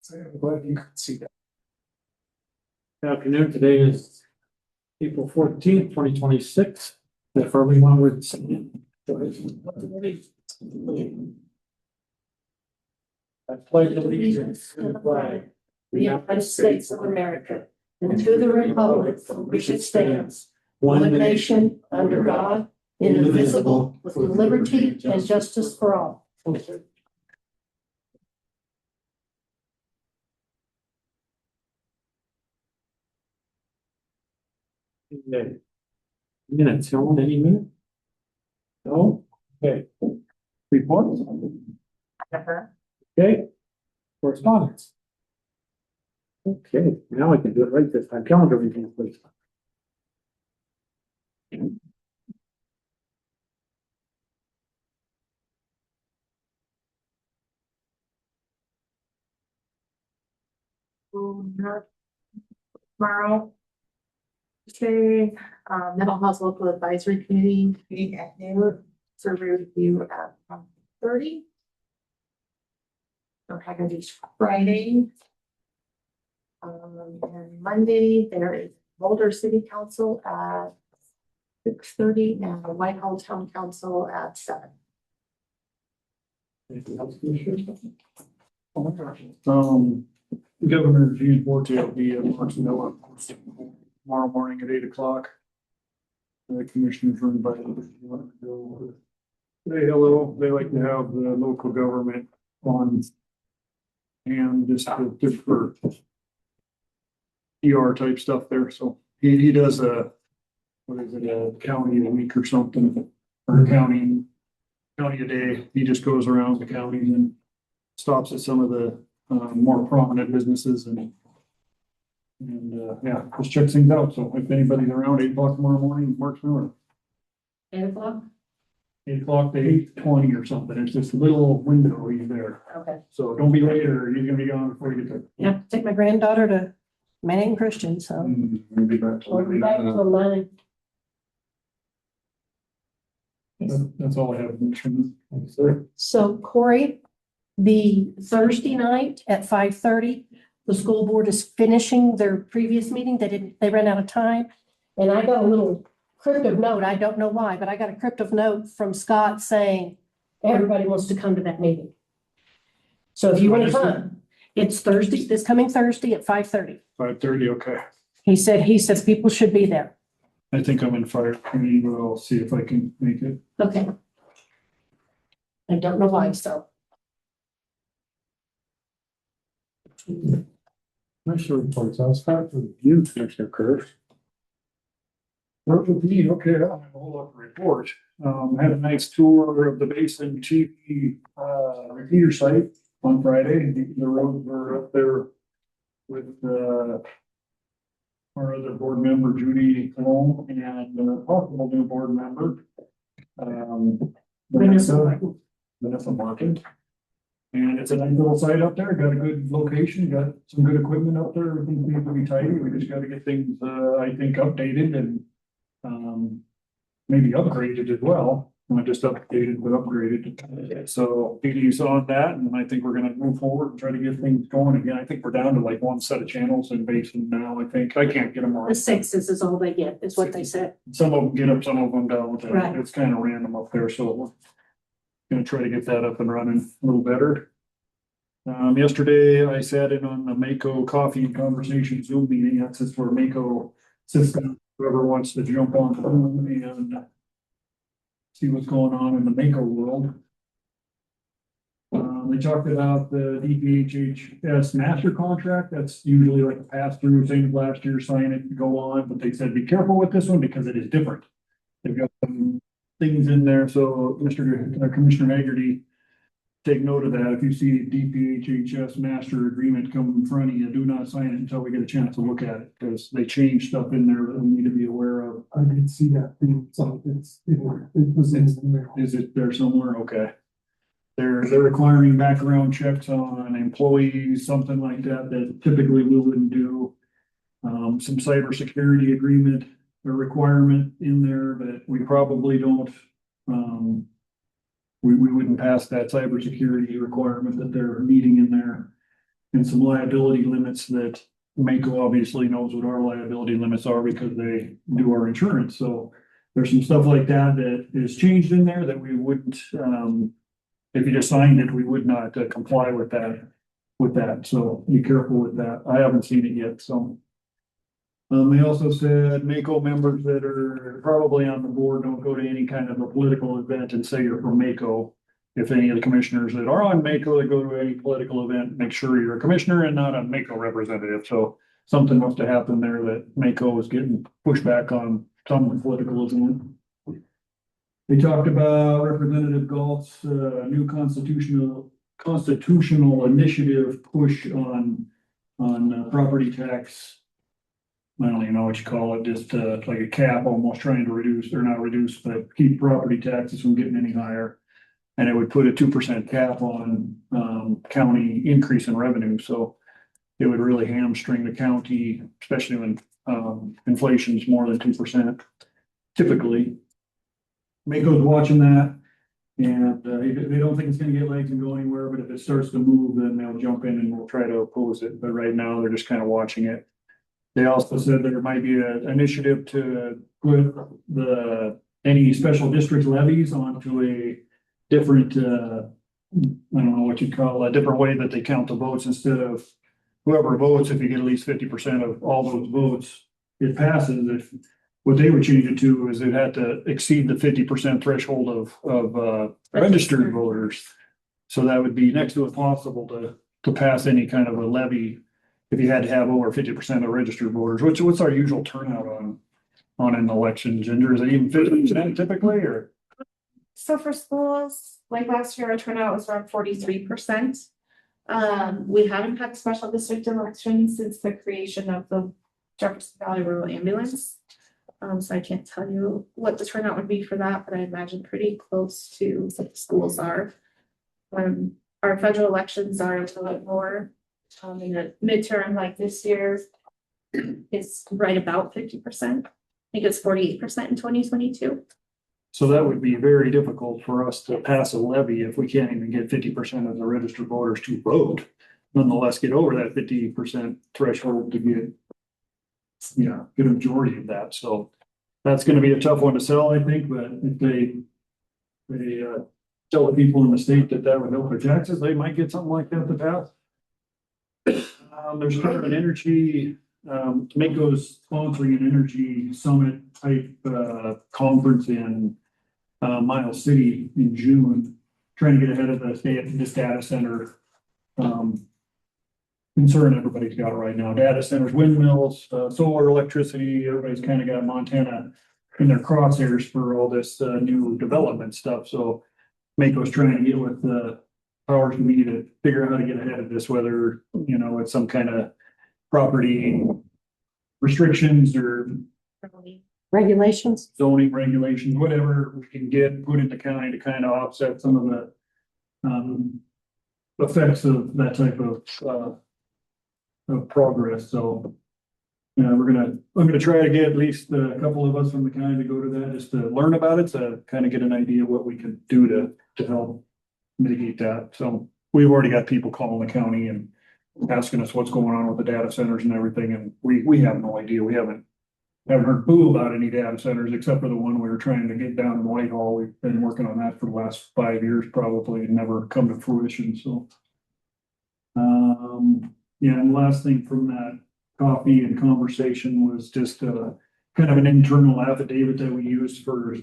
So I'm glad you could see that. Good afternoon, today is April 14th, 2026. If everyone would say I pledge allegiance to the flag of the United States of America, and to the republic for which it stands, one nation, under God, indivisible, with liberty and justice for all. Okay. Minutes, Helen, any minute? No? Okay. Reports? Okay. Correspondence? Okay, now I can do it right this time. Calendar review, please. Tomorrow. Tuesday, mental health local advisory committee meeting at noon, survey review at 30. So Haggerty's Friday. And Monday, there is Boulder City Council at 6:30 and Whitehall Town Council at 7. Anything else, Commissioner? Oh my gosh. Governor Gene Forte will be at Marksville tomorrow morning at 8 o'clock. The commissioners are invited if you want to go. Say hello. They like to have the local government on hand just for ER type stuff there. So he does a county a week or something, or a county a day. He just goes around the counties and stops at some of the more prominent businesses and yeah, just checks things out. So if anybody's around 8 o'clock tomorrow morning, Mark's Miller, 8 o'clock? 8 o'clock to 8:20 or something. It's just a little window he's there. Okay. So don't be late or he's gonna be gone before you get there. Yeah, take my granddaughter to Manning Christian, so. We'll be back. We'll be back till 9. That's all I have. Thanks, sir. So Corey, the Thursday night at 5:30, the school board is finishing their previous meeting. They ran out of time. And I got a little cryptic note. I don't know why, but I got a cryptic note from Scott saying everybody wants to come to that meeting. So if you want to come, it's Thursday, this coming Thursday at 5:30. 5:30, okay. He says people should be there. I think I'm in fire committee, but I'll see if I can make it. Okay. I don't know why, so. Commissioner reports, I'll start with you, Commissioner Curtis. Work with me, okay, I don't have a whole lot to report. Had a nice tour of the Basin TV repeater site on Friday. The roads were up there with our other board member, Judy Cologne, and a possible new board member. Vanessa Martin. And it's a nice little site up there, got a good location, got some good equipment up there, everything seems to be tidy, we just gotta get things, I think, updated and maybe upgraded as well, not just updated, but upgraded. So PD's on that, and I think we're gonna move forward and try to get things going again. I think we're down to like one set of channels in Basin now, I think, I can't get them all. The 6 is all they get, is what they said. Some of them get up, some of them don't. Right. It's kind of random up there, so we're gonna try to get that up and running a little better. Yesterday I sat in on the Mako Coffee and Conversation Zoom meeting. That's just where Mako sits down, whoever wants to jump on Zoom and see what's going on in the Mako world. They talked about the DPHHS master contract. That's usually like a pass through, same as last year, sign it, go on, but they said, be careful with this one because it is different. They've got some things in there, so Commissioner Haggerty, take note of that. If you see DPHHS master agreement come in front of you, do not sign it until we get a chance to look at it, because they changed stuff in there that we need to be aware of. I did see that thing, so it was in there. Is it there somewhere? Okay. They're requiring background checks on employees, something like that, that typically we wouldn't do. Some cybersecurity agreement, a requirement in there that we probably don't, we wouldn't pass that cybersecurity requirement that they're needing in there. and some liability limits that Mako obviously knows what our liability limits are because they do our insurance, so there's some stuff like that that is changed in there that we wouldn't, if you just signed it, we would not comply with that, so be careful with that. I haven't seen it yet, so. They also said Mako members that are probably on the board don't go to any kind of a political event and say you're from Mako. If any of the commissioners that are on Mako that go to any political event, make sure you're a commissioner and not a Mako representative. So something must have happened there that Mako was getting pushed back on some political event. They talked about Representative Galt's new constitutional initiative push on property tax. I don't even know what you call it, just like a cap, almost trying to reduce, or not reduce, but keep property taxes from getting any higher. And it would put a 2% cap on county increase in revenue, so it would really hamstring the county, especially when inflation is more than 2% typically. Mako's watching that, and they don't think it's gonna get legs and go anywhere, but if it starts to move, then they'll jump in and we'll try to oppose it, but right now they're just kind of watching it. They also said there might be an initiative to put any special district levies onto a different, I don't know what you'd call, a different way that they count the votes. Instead of whoever votes, if you get at least 50% of all those votes, it passes. If what they would change it to is it had to exceed the 50% threshold of registered voters. So that would be next to impossible to pass any kind of a levy if you had to have over 50% of registered voters. What's our usual turnout on an election, Ginger? Is it even 50% typically, or? So for schools, like last year, our turnout was around 43%. We haven't had special district elections since the creation of the Jefferson Valley Rural Ambulance. So I can't tell you what the turnout would be for that, but I imagine pretty close to what the schools are. Our federal elections are a little bit more. In the midterm, like this year, it's right about 50%. I think it's 48% in 2022. So that would be very difficult for us to pass a levy if we can't even get 50% of the registered voters to vote. Nonetheless, get over that 50% threshold to get a majority of that. So that's gonna be a tough one to sell, I think, but if they tell the people in the state that would help their taxes, they might get something like that to pass. There's kind of an energy, Mako's sponsoring an energy summit type conference in Miles City in June, trying to get ahead of this data center concern everybody's got right now. Data centers, windmills, solar electricity, everybody's kind of got Montana in their crosshairs for all this new development stuff. So Mako's trying to get with the powers to be to figure out how to get ahead of this, whether, it's some kind of property restrictions or Regulations. zoning regulations, whatever we can get put in the county to kind of offset some of the effects of that type of progress. So I'm gonna try to get at least a couple of us from the county to go to that, just to learn about it, to kind of get an idea of what we can do to help mitigate that. So we've already got people calling the county and asking us what's going on with the data centers and everything, and we have no idea. We haven't heard boo about any data centers except for the one we were trying to get down in Whitehall. We've been working on that for the last 5 years, probably, and never come to fruition. So and the last thing from that coffee and conversation was just kind of an internal affidavit that we used for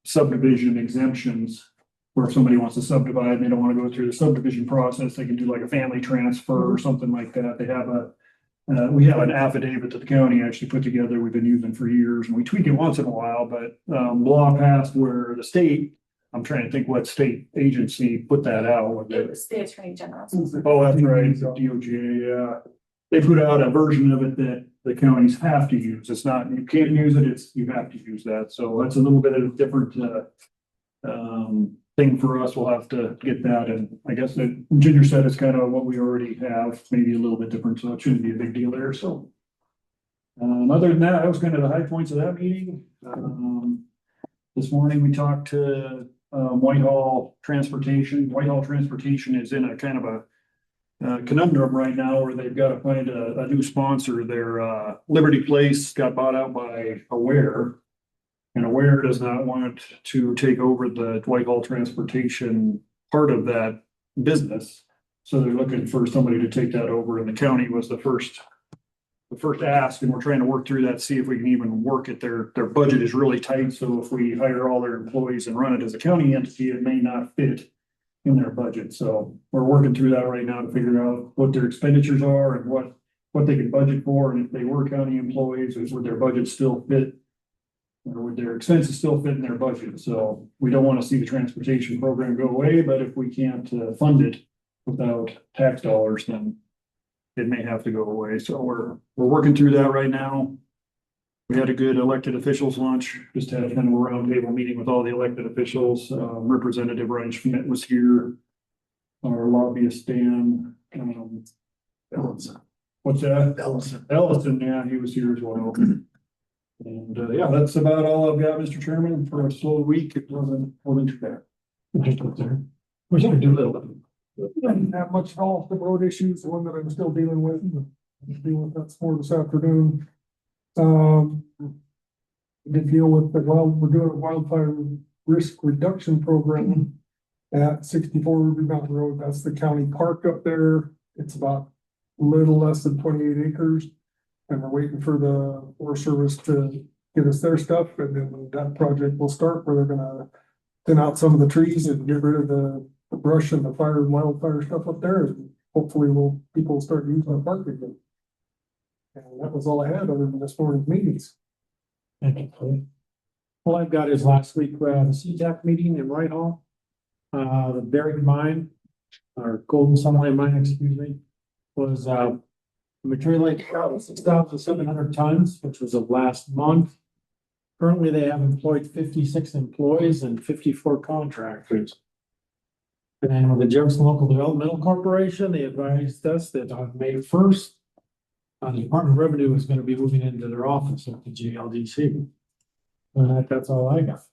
subdivision exemptions, where if somebody wants to subdivide and they don't want to go through the subdivision process, they can do like a family transfer or something like that. They have we have an affidavit that the county actually put together, we've been using for years, and we tweak it once in a while, but law passed where the state, I'm trying to think what state agency put that out. It was the Attorney General. Oh, that's right, DOJ, yeah. They put out a version of it that the counties have to use. It's not, you can't use it, you have to use that. So that's a little bit of a different thing for us. We'll have to get that. And I guess that Ginger said it's kind of what we already have, maybe a little bit different, so it shouldn't be a big deal there. So other than that was kind of the high points of that meeting. This morning we talked to Whitehall Transportation. Whitehall Transportation is in a kind of conundrum right now where they've got to find a new sponsor. Their Liberty Place got bought out by Aware. And Aware does not want to take over the Whitehall transportation part of that business. So they're looking for somebody to take that over, and the county was the first ask, and we're trying to work through that, see if we can even work it. Their budget is really tight, so if we hire all their employees and run it as a county entity, it may not fit in their budget. So we're working through that right now to figure out what their expenditures are and what they can budget for, and if they were county employees, would their budget still fit? Or would their expenses still fit in their budget? So we don't want to see the transportation program go away, but if we can't fund it without tax dollars, then it may have to go away. So we're working through that right now. We had a good elected officials lunch, just had a kind of a roundtable meeting with all the elected officials. Representative Ryan Schmidt was here. Our lobbyist Dan, Ellison. what's that? Ellison. Ellison, yeah, he was here as well. And yeah, that's about all I've got, Mr. Chairman, for a slow week. It wasn't too bad. We should do a little. Didn't have much at all. The road issues, the one that I'm still dealing with, dealing with that more this afternoon. Did deal with we're doing a wildfire risk reduction program at 64 Ruby Mountain Road. That's the county park up there. It's about a little less than 28 acres. And we're waiting for the Forest Service to get us their stuff, and then that project will start where they're gonna thin out some of the trees and get rid of the brush and the fire and wildfire stuff up there, and hopefully people will start using the park again. And that was all I had other than this morning's meetings. All I've got is last week, the CJAC meeting in Whitehall. The buried mine, or golden sunlight mine, excuse me, was, material like 6,700 tons, which was of last month. Currently, they have employed 56 employees and 54 contractors. And with the Jefferson Local Developmental Corporation, they advised us that on May 1st, the Department of Revenue is going to be moving into their office at the GLDC. And that's all I got.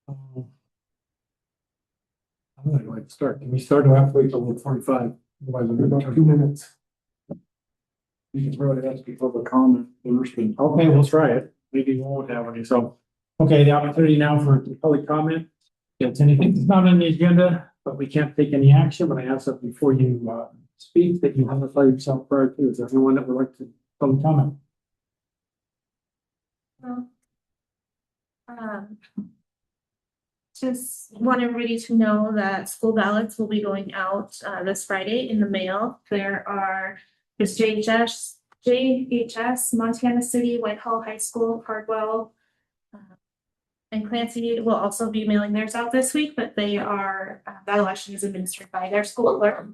I'm gonna go ahead and start. Can we start halfway till 45? Otherwise, we're About about 2 minutes. You can probably ask people to comment first. And Okay, we'll try it. Maybe we won't have any, so. Okay, the opportunity now for public comment. If it's anything that's not on the agenda, but we can't take any action, but I ask that before you speak, that you identify yourself prior to. Is there anyone that would like to public comment? Just want everybody to know that school ballots will be going out this Friday in the mail. There's JHS, Montana City, Whitehall High School, Cardwell. And Clancy will also be mailing theirs out this week, but that election is administered by their school clerk.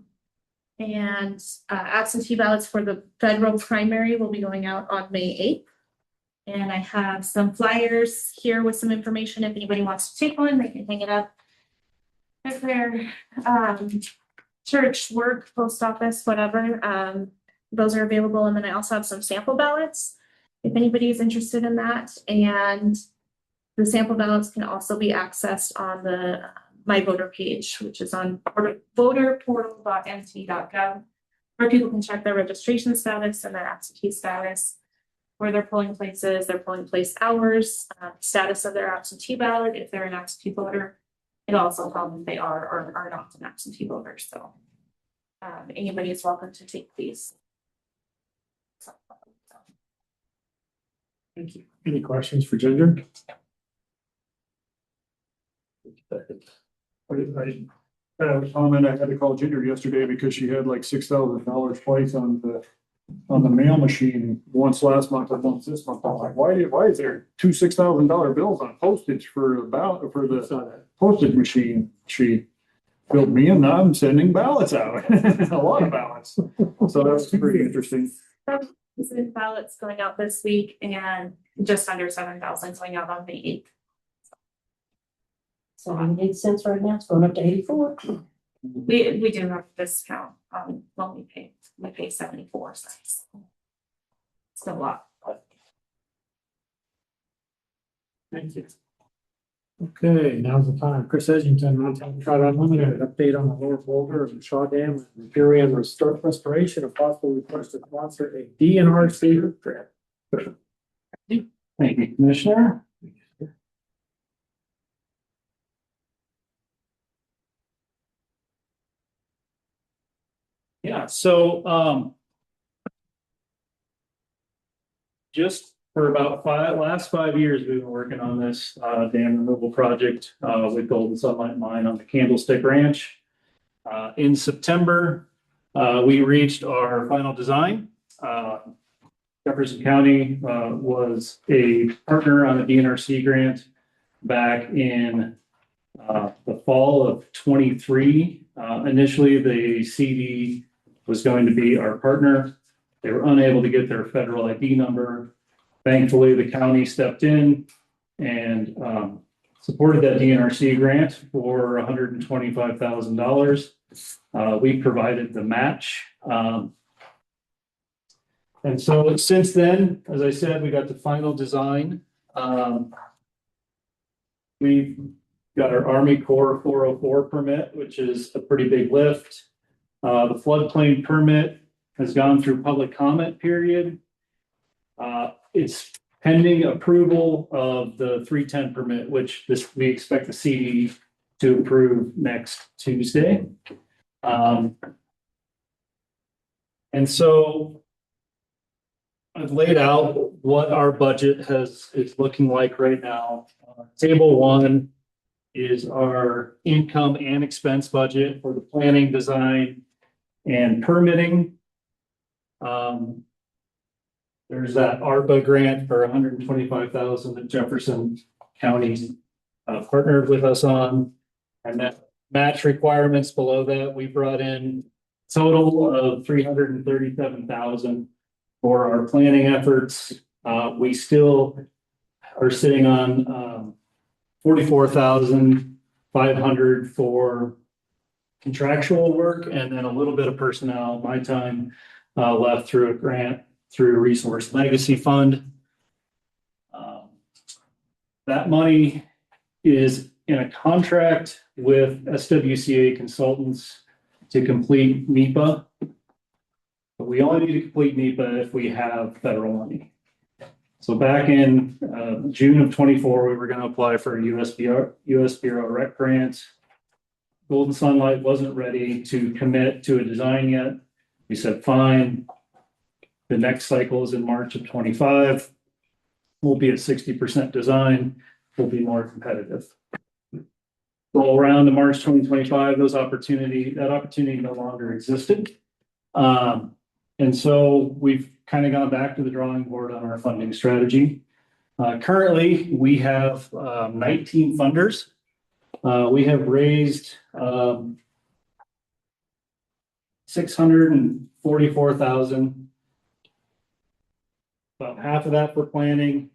And absentee ballots for the federal primary will be going out on May 8th. And I have some flyers here with some information. If anybody wants to take one, they can hang it up at their church, work, post office, whatever. Those are available. And then I also have some sample ballots if anybody is interested in that. And the sample ballots can also be accessed on the My Voter page, which is on voterportal.mt.gov, where people can check their registration status and their absentee status, where their polling places, their polling place hours, status of their absentee ballot, if they're an absentee voter. It also tells them if they are or are not an absentee voter. So anybody is welcome to take these. Thank you. Any questions for Ginger? I have a comment. I had to call Ginger yesterday because she had like $6,000 twice on the mail machine, once last month and once this month. I'm like, why is there two $6,000 bills on postage for the postage machine? She filled me in. Now I'm sending ballots out, a lot of ballots. So that's pretty interesting. Ballots going out this week and just under 7,000 going out on May 8th. 78 cents right now, it's going up to 84. We do have a discount when we pay 74 cents. It's a lot. Thank you. Okay, now's the time. Chris Edgington, Montana Trout Unlimited, update on the lower boulder of the Shaw Dam, repair and restoration of possible request to sponsor a DNRC grant. Thank you, Commissioner. Yeah, so, just for about last 5 years, we've been working on this, dam removal project, with Golden Sunlight Mine on the Candlestick Ranch. In September, we reached our final design. Jefferson County, was a partner on the DNRC grant back in, the fall of 23. Initially, the CD was going to be our partner. They were unable to get their federal ID number. Thankfully, the county stepped in and supported that DNRC grant for $125,000. We provided the match. And so since then, as I said, we got the final design. We've got our Army Corps 404 permit, which is a pretty big lift. The floodplain permit has gone through public comment period. It's pending approval of the 310 permit, which we expect the CD to approve next Tuesday. And so I've laid out what our budget is looking like right now. Table 1 is our income and expense budget for the planning, design, and permitting. There's that ARPA grant for $125,000 that Jefferson County partnered with us on. And that match requirements below that, we brought in total of $337,000 for our planning efforts. We still are sitting on $44,500 for contractual work, and then a little bit of personnel, my time left through a grant through Resource Legacy Fund. That money is in a contract with SWCA Consultants to complete NEPA. But we only need to complete NEPA if we have federal money. So back in June of 24, we were going to apply for a US Bureau Rec grant. Golden Sunlight wasn't ready to commit to a design yet. We said, fine. The next cycle is in March of 25. We'll be at 60% design. We'll be more competitive. Roll around to March 2025, that opportunity no longer existed. And so we've kind of gone back to the drawing board on our funding strategy. Currently, we have 19 funders. We have raised $644,000. About half of that for planning,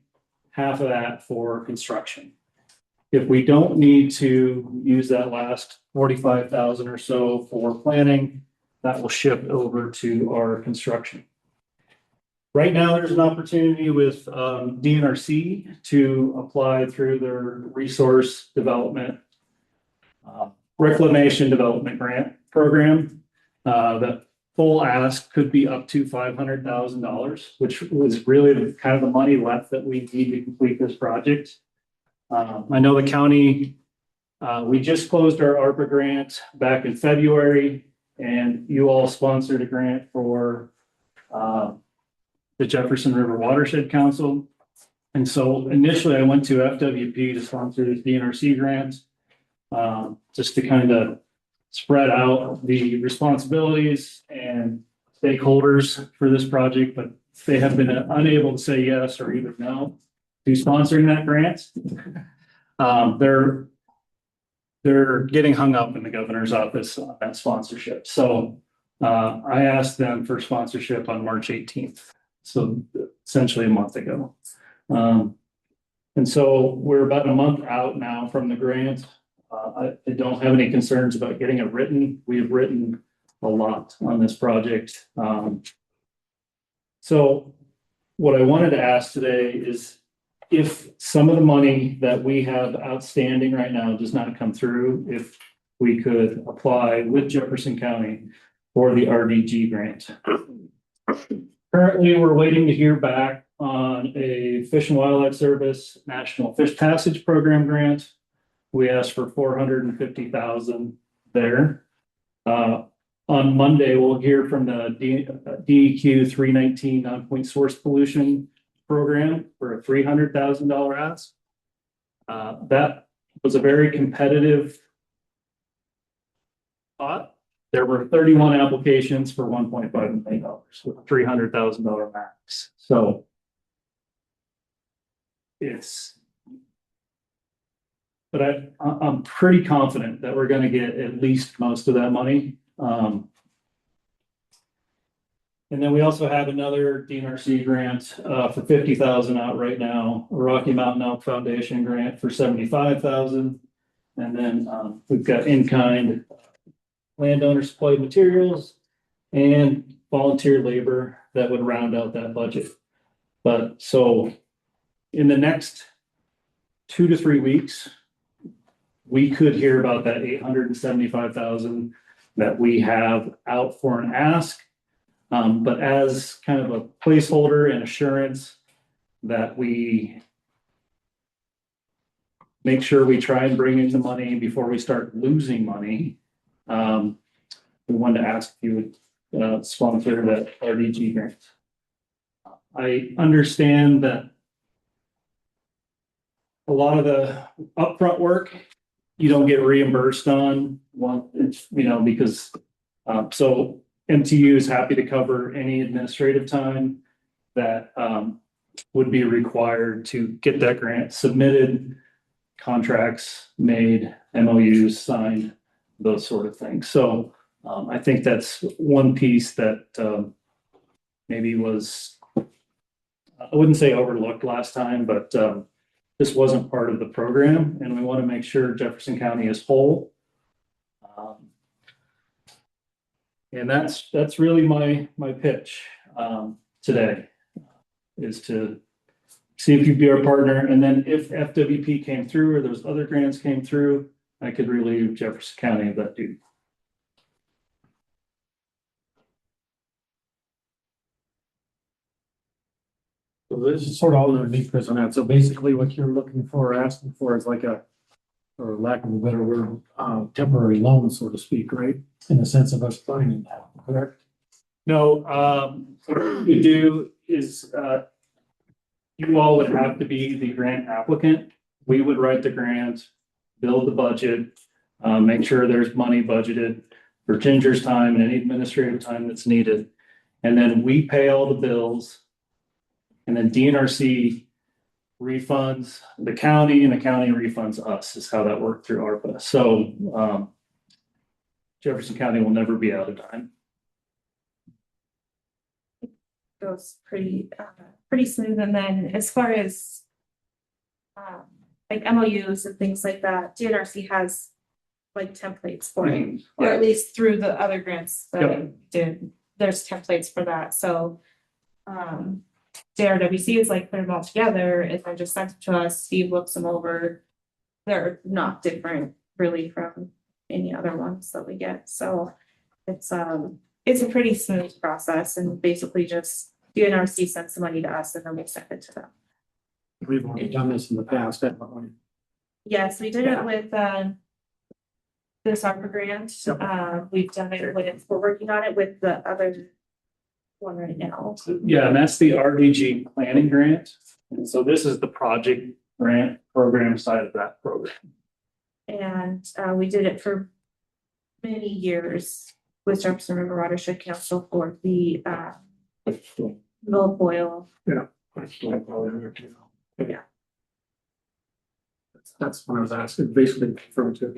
half of that for construction. If we don't need to use that last 45,000 or so for planning, that will shift over to our construction. Right now, there's an opportunity with DNRC to apply through their resource development, reclamation development grant program. That full ask could be up to $500,000, which was really the kind of the money left that we need to complete this project. I know the county, we just closed our ARPA grant back in February, and you all sponsored a grant for the Jefferson River Watershed Council. And so initially I went to FWP to sponsor this DNRC grant, just to kind of spread out the responsibilities and stakeholders for this project, but they have been unable to say yes or even no to sponsoring that grant. They're getting hung up in the governor's office on that sponsorship. So I asked them for sponsorship on March 18th. So essentially a month ago. And so we're about a month out now from the grant. I don't have any concerns about getting it written. We have written a lot on this project. So what I wanted to ask today is if some of the money that we have outstanding right now does not come through, if we could apply with Jefferson County for the RDG grant. Currently, we're waiting to hear back on a Fish and Wildlife Service National Fish Passage Program grant. We asked for 450,000 there. On Monday, we'll hear from the DEQ 319 non-point source pollution program for a $300,000 ask. That was a very competitive spot. There were 31 applications for $1.5 million with a $300,000 max. So but I'm pretty confident that we're going to get at least most of that money. And then we also have another DNRC grant for 50,000 out right now, a Rocky Mountain Elk Foundation grant for 75,000. And then we've got in-kind landowner supplied materials and volunteer labor that would round out that budget. But so in the next 2 to 3 weeks, we could hear about that 875,000 that we have out for an ask. But as kind of a placeholder and assurance that we make sure we try and bring in the money before we start losing money, we wanted to ask if you would sponsor that RDG grant. I understand that a lot of the upfront work you don't get reimbursed on because so MTU is happy to cover any administrative time that would be required to get that grant submitted, contracts made, MOUs signed, those sort of things. So I think that's one piece that maybe was, I wouldn't say overlooked last time, but this wasn't part of the program, and we want to make sure Jefferson County is whole. And that's really my pitch today, is to see if you'd be our partner. And then if FWP came through or those other grants came through, I could relieve Jefferson County of that duty. So this is sort of all underneath Chris on that. So basically what you're looking for, or asking for is like a, for lack of a better word, temporary loan, so to speak, right? In the sense of us finding that, correct? No, what we do is you all would have to be the grant applicant. We would write the grant, build the budget, make sure there's money budgeted for Ginger's time and any administrative time that's needed. And then we pay all the bills. And then DNRC refunds the county and the county refunds us, is how that worked through ARPA. So Jefferson County will never be out of time. Goes pretty smooth. And then as far as like MOUs and things like that, DNRC has like templates for it, or at least through the other grants that I did, there's templates for that. So JRWC is like put them all together and then just sent it to us. Steve looks them over. They're not different really from any other ones that we get. So it's a pretty smooth process, and basically just DNRC sends the money to us and then we send it to them. We've already done this in the past, haven't we? Yes, we did it with this ARPA grant. We've done it with, we're working on it with the other one right now. Yeah, and that's the RDG planning grant. And so this is the project grant program side of that program. And we did it for many years with Jefferson River Watershed Council for the milfoil. Yeah. Yeah. That's what I was asking, basically referring to.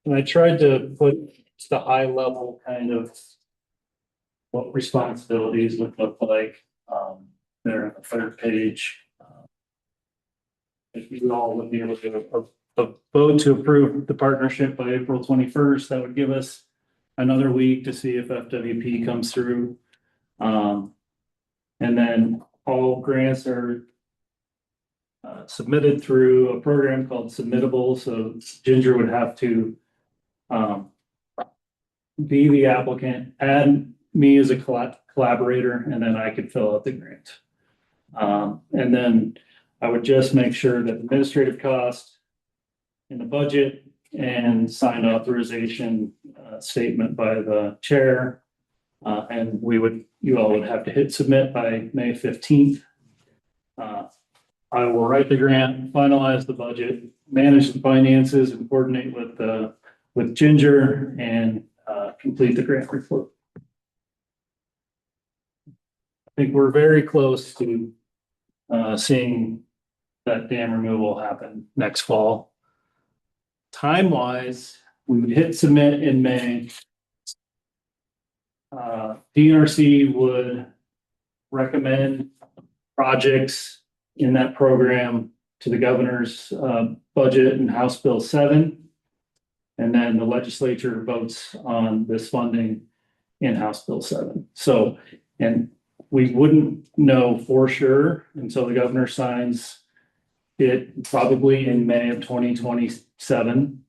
And I tried to put just a high level kind of what responsibilities would look like there on the third page. If you all would be able to vote to approve the partnership by April 21st, that would give us another week to see if FWP comes through. And then all grants are submitted through a program called Submittable, so Ginger would have to be the applicant, add me as a collaborator, and then I could fill out the grant. And then I would just make sure that administrative cost in the budget and signed authorization statement by the chair. And you all would have to hit submit by May 15th. I will write the grant, finalize the budget, manage the finances, and coordinate with Ginger and complete the grant report. I think we're very close to seeing that dam removal happen next fall. Time-wise, we would hit submit in May. DNRC would recommend projects in that program to the governor's budget and House Bill 7. And then the legislature votes on this funding in House Bill 7. So, and we wouldn't know for sure until the governor signs it probably in May of 2027,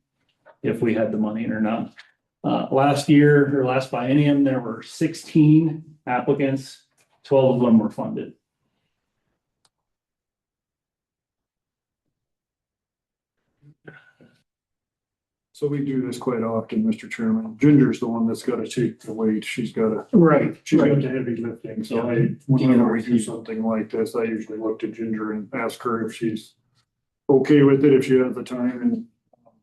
if we had the money or not. Last year or last biennium, there were 16 applicants, 12 of them were funded. So we do this quite often, Mr. Chairman. Ginger's the one that's got to take the weight. She's got to. Right. She's got the heavy lifting. So whenever we do something like this, I usually look to Ginger and ask her if she's okay with it, if she has the time and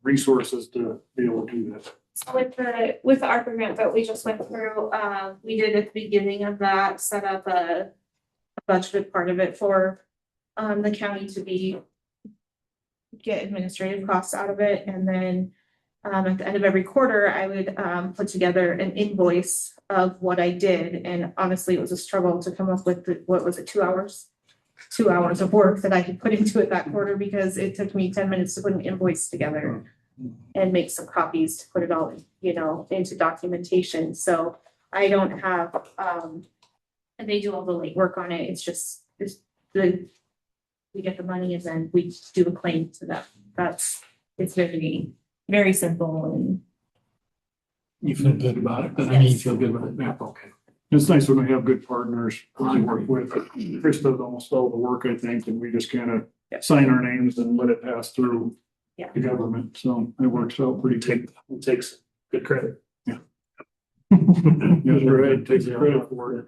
resources to be able to do this. So with the ARPA grant that we just went through, we did at the beginning of that, set up a budgeted part of it for the county to get administrative costs out of it. And then at the end of every quarter, I would put together an invoice of what I did. And honestly, it was a struggle to come up with what was it, 2 hours? 2 hours of work that I could put into it that quarter because it took me 10 minutes to put an invoice together and make some copies to put it all, into documentation. So I don't have, and they do all the late work on it. It's just, we get the money and then we do a claim to that. It's very, very simple and. You feel good about it, but I mean, you feel good about it now, okay. It's nice when we have good partners to work with. Chris does almost all the work, I think, and we just kind of sign our names and let it pass through the government. So it works out pretty good. It takes good credit. Yeah. Yes, right. Takes credit for it.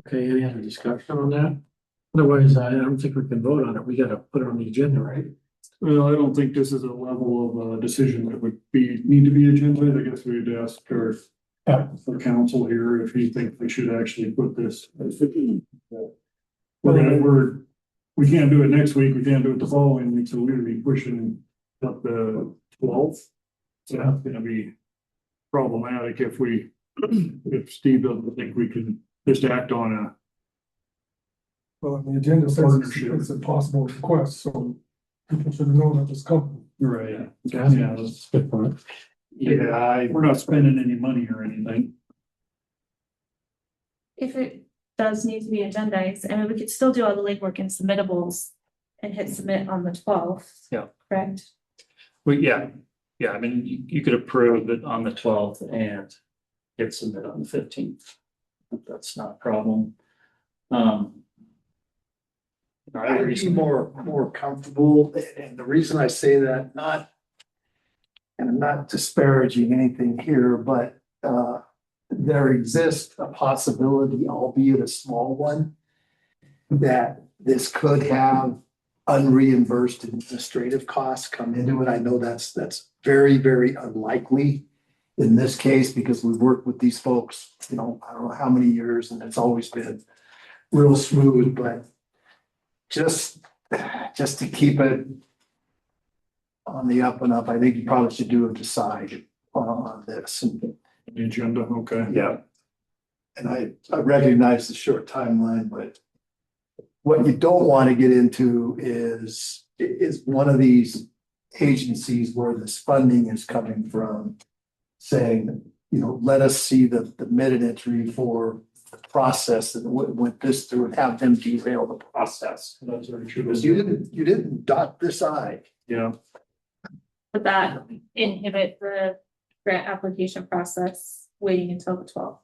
Okay, any other discussion on that? Otherwise, I don't think we can vote on it. We gotta put it on the agenda, right? Well, I don't think this is a level of decision that would need to be agendized. I guess we'd ask our council here if he thinks we should actually put this. We can't do it next week. We can't do it the following week. So we're gonna be pushing up the 12th. So that's gonna be problematic if Steve doesn't think we can just act on a. Well, on the agenda says it's a possible request, so people should know that it's coming. Right. Yeah, that's a good point. Yeah, we're not spending any money or anything. If it does need to be agendized, I mean, we could still do all the legwork and submittables and hit submit on the 12th. Yeah. Correct? Well, yeah. I mean, you could approve it on the 12th and hit submit on the 15th. That's not a problem. I'd be more comfortable, and the reason I say that, and I'm not disparaging anything here, but there exists a possibility, albeit a small one, that this could have unreimbursed administrative costs come into it. I know that's very, very unlikely in this case because we've worked with these folks, I don't know how many years, and it's always been real smooth, but just to keep it on the up and up, I think you probably should do a decide on this. The agenda, okay. Yeah. And I recognize the short timeline, but what you don't want to get into is one of these agencies where this funding is coming from saying, let us see the minute entry for process that went this through and have them derail the process. That's very true. Because you didn't dot this I. Yeah, Would that inhibit the grant application process waiting until the 12th?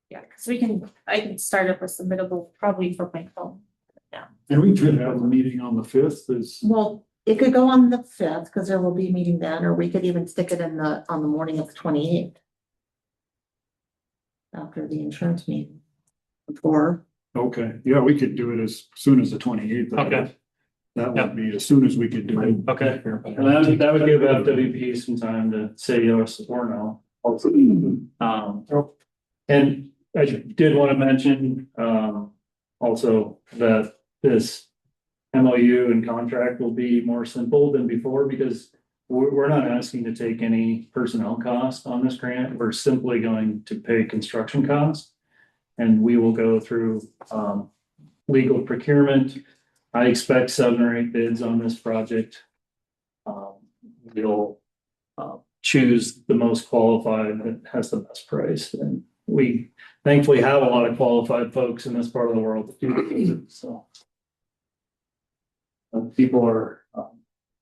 Yeah, because I can start up a submittable probably for my phone. and we could have a meeting on the fifth is, Well, it could go on the fifth, because there will be a meeting then, or we could even stick it on the morning of the 28th. After the insurance meeting. Or, okay, yeah, we could do it as soon as the 28th. Okay. That would be as soon as we could do it. Okay. And that would give FWP some time to say yes or no. And I did want to mention, also that this MOU and contract will be more simple than before because we're not asking to take any personnel cost on this grant. We're simply going to pay construction costs. And we will go through, legal procurement. I expect 7 or 8 bids on this project. We'll choose the most qualified that has the best price. And we thankfully have a lot of qualified folks in this part of the world that do this, so. People are,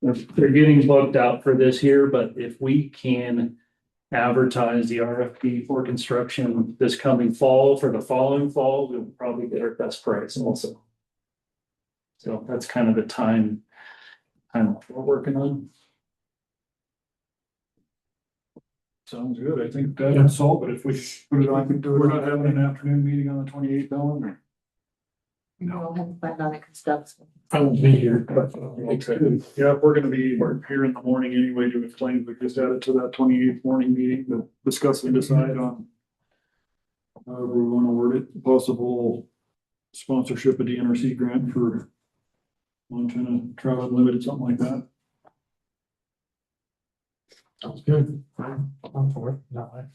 they're getting booked out for this year, but if we can advertise the RFP for construction this coming fall for the following fall, we'll probably get our best price also. So that's kind of the time we're working on. Sounds good. I think that's all, but if we put it on, we're not having an afternoon meeting on the 28th, Ellen, or? we'll have to find out it stuff. I won't be here, but. Okay. Yeah, we're gonna be here in the morning anyway to explain, we just added to that 28th morning meeting to discuss and decide on however we want to word it, possible sponsorship of the NRC grant for Montana Travel Unlimited, something like that. Sounds good. I'm for it, that way.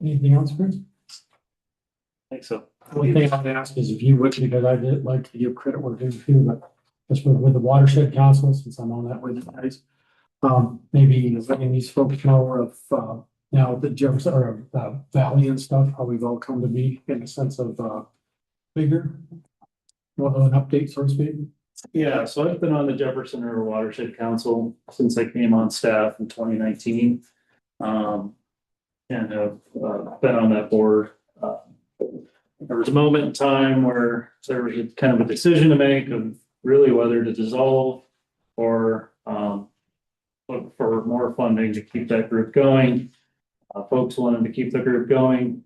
Anything else, Chris? I think so. The only thing I'd ask is if you would, because I did like to give credit where due too, but just with the watershed council, since I'm on that with you guys. Maybe letting these folks know of, now the Jefferson or Valley and stuff, how we've all come to be in a sense of, bigger. Well, an update, so to speak. Yeah, so I've been on the Jefferson River Watershed Council since I came on staff in 2019. And have been on that board. There was a moment in time where there was kind of a decision to make of really whether to dissolve or look for more funding to keep that group going. Folks wanted to keep the group going.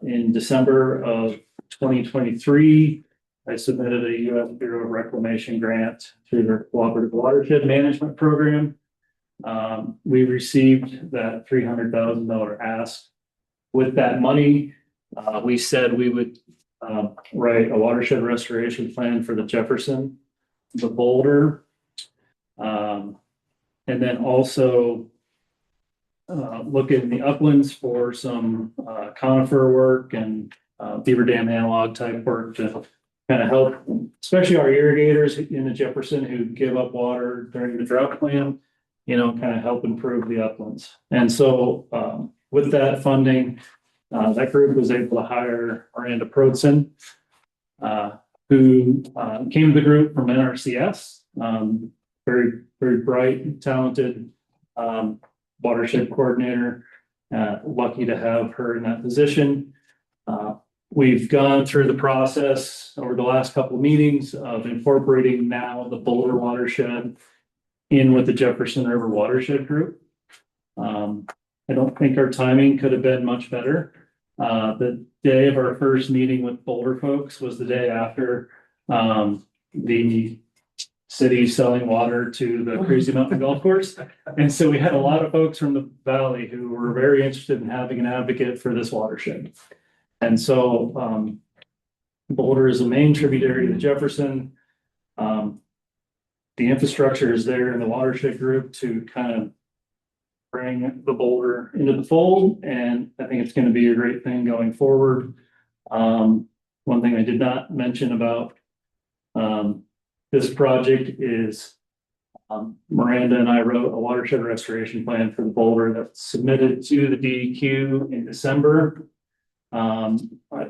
In December of 2023, I submitted a U.S. Bureau of Reclamation grant through their Cooperative Watershed Management Program. We received that $300,000 ask. With that money, we said we would write a watershed restoration plan for the Jefferson, the Boulder, and then also look in the uplands for some conifer work and beaver dam analog type work to kind of help, especially our irrigators in the Jefferson who give up water during the drought plan, kind of help improve the uplands. And so with that funding, that group was able to hire Miranda Prodson, who came to the group from NRCS, very, very bright, talented watershed coordinator. Lucky to have her in that position. We've gone through the process over the last couple of meetings of incorporating now the Boulder watershed in with the Jefferson River Watershed Group. I don't think our timing could have been much better. The day of our first meeting with Boulder folks was the day after the city selling water to the Crazy Mountain Golf Course. And so we had a lot of folks from the valley who were very interested in having an advocate for this watershed. And so Boulder is a main tributary to Jefferson. The infrastructure is there in the watershed group to kind of bring the Boulder into the fold. And I think it's going to be a great thing going forward. One thing I did not mention about this project is Miranda and I wrote a watershed restoration plan for the boulder that's submitted to the DEQ in December.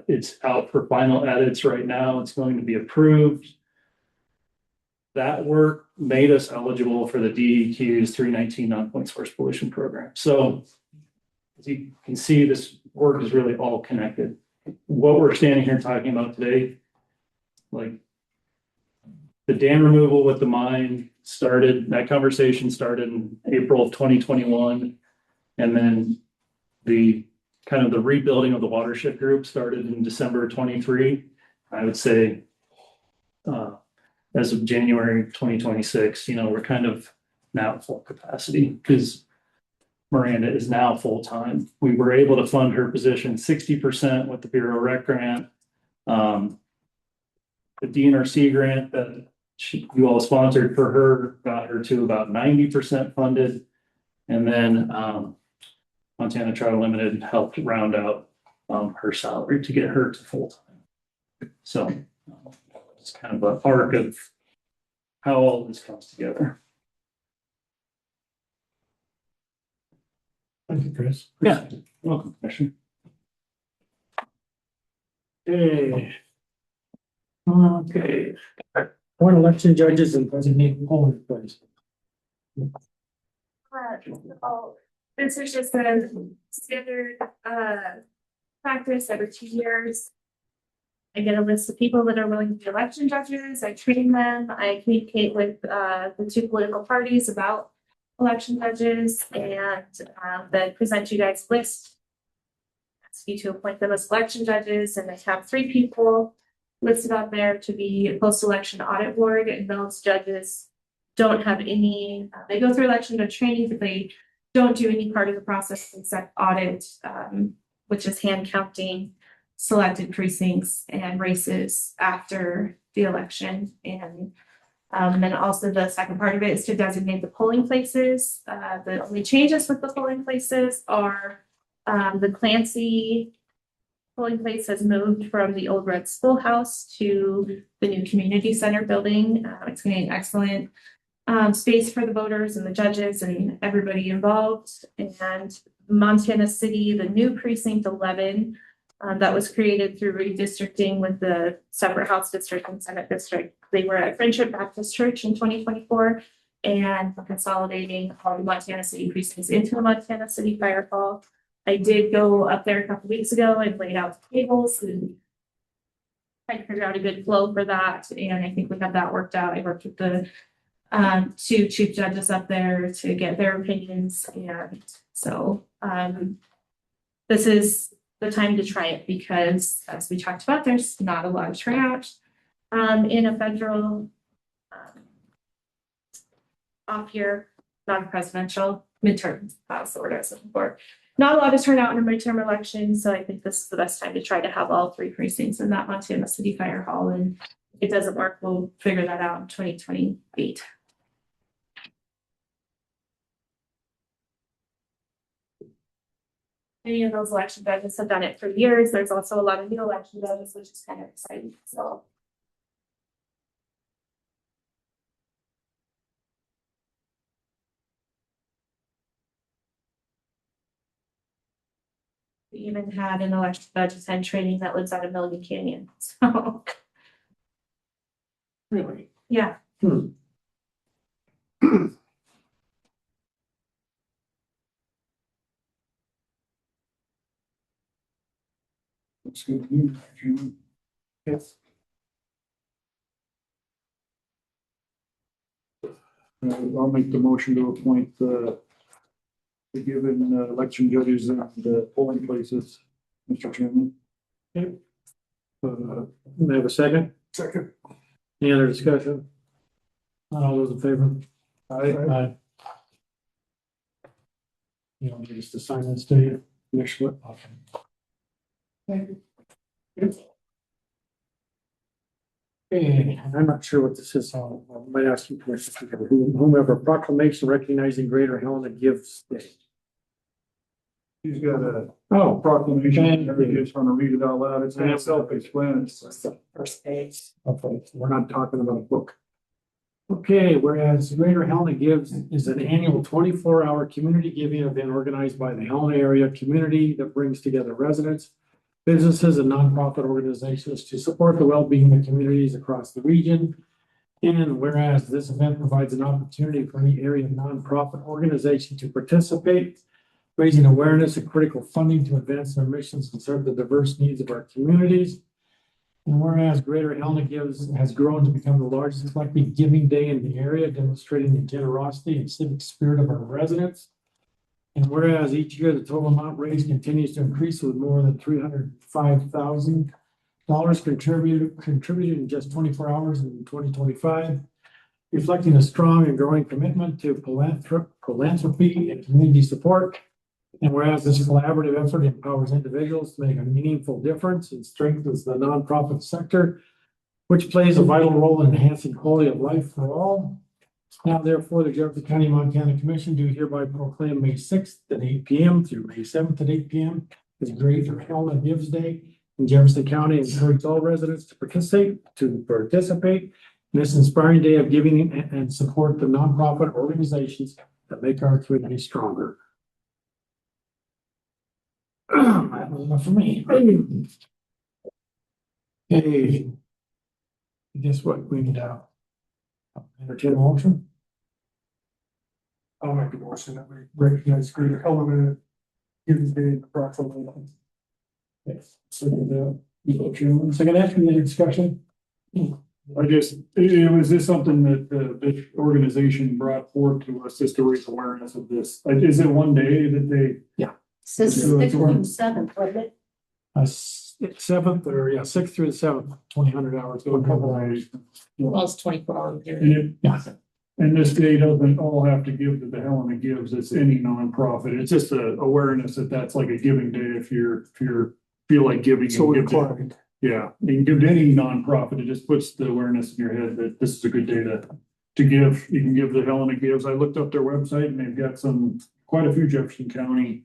It's out for final edits right now. It's going to be approved. That work made us eligible for the DEQ's 319 non-point source pollution program. So as you can see, this work is really all connected. What we're standing here talking about today, like the dam removal with the mine started, that conversation started in April of 2021. And then the kind of the rebuilding of the watershed group started in December 23. I would say as of January 2026, we're kind of now at full capacity because Miranda is now full-time. We were able to fund her position 60% with the Bureau Rec grant. The DNRC grant that you all sponsored for her got her to about 90% funded. And then Montana Trout Limited helped round out her salary to get her to full-time. So it's kind of an arc of how all this comes together. Thank you, Chris. Yeah, welcome, Commissioner. Okay. Okay. One election judges and designate polling place. This is just a standard practice every 2 years. I get a list of people that are willing to be election judges. I train them. I communicate with the two political parties about election judges and then present you guys a list. Ask you to appoint them as election judges, and I have 3 people listed on there to be post-election audit board, and those judges don't have any, they go through election judge training, but they don't do any part of the process except audit, which is hand counting selected precincts and races after the election. And then also the second part of it is to designate the polling places. The only changes with the polling places are the Clancy polling place has moved from the old Red Schoolhouse to the new community center building. It's going to be an excellent space for the voters and the judges and everybody involved. And Montana City, the new precinct 11, that was created through redistricting with the separate House district and Senate district. They were at Friendship Baptist Church in 2024 and consolidating all the Montana City precincts into the Montana City Fire Hall. I did go up there a couple weeks ago and laid out the tables and tried to figure out a good flow for that. And I think we have that worked out. I worked with the 2 chief judges up there to get their opinions. And so this is the time to try it because, as we talked about, there's not a lot of turnout in a federal off year, not a presidential midterm. That's the word I was looking for. Not a lot of turnout in a midterm election, so I think this is the best time to try to have all 3 precincts in that Montana City Fire Hall. And if it doesn't work, we'll figure that out in 2028. Many of those election judges have done it for years. There's also a lot of new election judges, which is kind of exciting. So. We even had an election judge attend training that lives out of Milligan Canyon. So. Really? Yeah. Looks good to me, June. Yes. I'll make the motion to appoint the given election judges and the polling places, Mr. Chairman. May I have a second? Second. Any other discussion? Not all those in favor? Aye. You don't need us to sign this, do you? Next one. Okay, I'm not sure what this is, so I might ask you, Commissioner, whomever proclamation recognizing Greater Helena Gives Day. He's got a Oh, proclamation, I just want to read it out loud, it's not self-explanatory. first page. Okay, we're not talking about a book. Okay, whereas Greater Helena Gives is an annual 24-hour community giving event organized by the Helena area community that brings together residents, businesses, and nonprofit organizations to support the well-being of communities across the region. And whereas this event provides an opportunity for any area nonprofit organization to participate, raising awareness and critical funding to advance their missions and serve the diverse needs of our communities. And whereas Greater Helena Gives has grown to become the largest collective giving day in the area, demonstrating the generosity and civic spirit of our residents. And whereas each year the total amount raised continues to increase with more than $305,000 contributed in just 24 hours in 2025, reflecting a strong and growing commitment to philanthropy and community support. And whereas this collaborative effort empowers individuals to make a meaningful difference and strengthens the nonprofit sector, which plays a vital role in enhancing quality of life for all. Now therefore, the Jefferson County, Montana Commission do hereby proclaim May 6th at 8 p.m. through May 7th at 8 p.m. as Greater Helena Gives Day in Jefferson County, and encourage all residents to participate in this inspiring day of giving and support the nonprofit organizations that make our community stronger. That was enough for me. Hey, guess what? We need to entertain a motion. I'll make a motion that we recognize Greater Helena Gives Day approximately. Yes. Second, any discussion? I just, was this something that this organization brought forth to us just to raise awareness of this? Like, is it one day that they? Says Yeah. 6th through 7th, wasn't it? 6th through the 7th, 200 hours. So a couple days. Well, it's 24 hours. And this day doesn't all have to give that the Helena Gives, it's any nonprofit, it's just a awareness that that's like a giving day if you're feel like giving. So you give to- inclined. Yeah, you can give to any nonprofit, it just puts the awareness in your head that this is a good day to give, you can give the Helena Gives. I looked up their website and they've got quite a few Jefferson County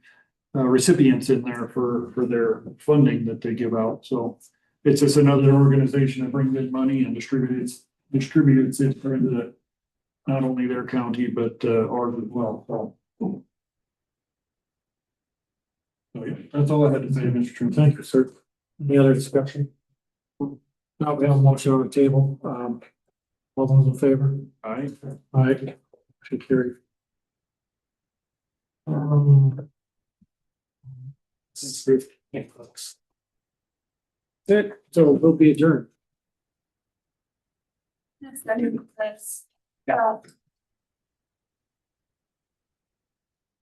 recipients in there for their funding that they give out, so it's just another organization that brings in money and distributes it for not only their county, but ours as well, so. So, yeah, that's all I had to say, Mr. Chairman. Thank you, sir. Any other discussion? Now we have a motion on the table. All those in favor? Aye. Aye. Motion carried. That's it. So we'll be adjourned. That's